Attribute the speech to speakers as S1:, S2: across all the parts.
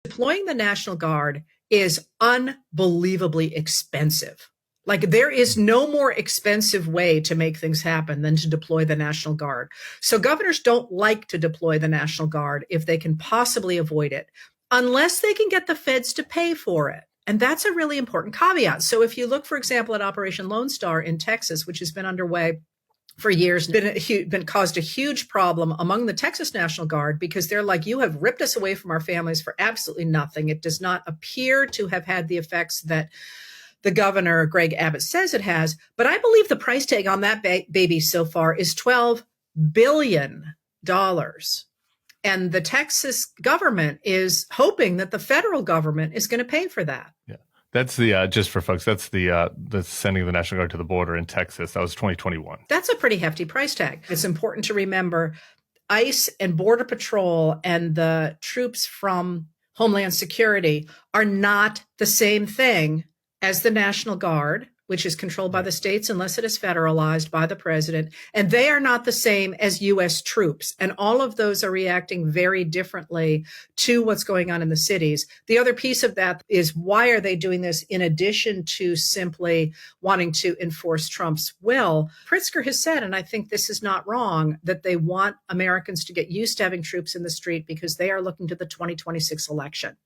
S1: Deploying the National Guard is unbelievably expensive. Like, there is no more expensive way to make things happen than to deploy the National Guard. So governors don't like to deploy the National Guard if they can possibly avoid it, unless they can get the feds to pay for it. And that's a really important caveat. So if you look, for example, at Operation Lone Star in Texas, which has been underway for years, been caused a huge problem among the Texas National Guard, because they're like, you have ripped us away from our families for absolutely nothing. It does not appear to have had the effects that the governor, Greg Abbott, says it has. But I believe the price tag on that baby so far is $12 billion. And the Texas government is hoping that the federal government is going to pay for that.
S2: Yeah. That's the, just for folks, that's the sending of the National Guard to the border in Texas. That was 2021.
S1: That's a pretty hefty price tag. It's important to remember ICE and Border Patrol and the troops from Homeland Security are not the same thing as the National Guard, which is controlled by the states unless it is federalized by the president. And they are not the same as U.S. troops. And all of those are reacting very differently to what's going on in the cities. The other piece of that is, why are they doing this in addition to simply wanting to enforce Trump's will? Pritzker has said, and I think this is not wrong, that they want Americans to get used to having troops in the street because they are looking to the 2026 election.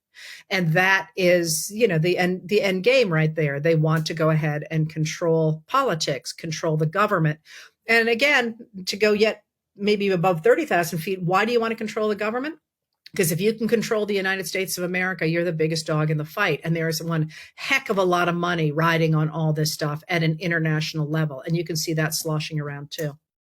S1: And that is, the end game right there. They want to go ahead and control politics, control the government. And again, to go yet maybe above 30,000 feet, why do you want to control the government? Because if you can control the United States of America, you're the biggest dog in the fight. And there is one heck of a lot of money riding on all this stuff at an international level. And you can see that sloshing around too.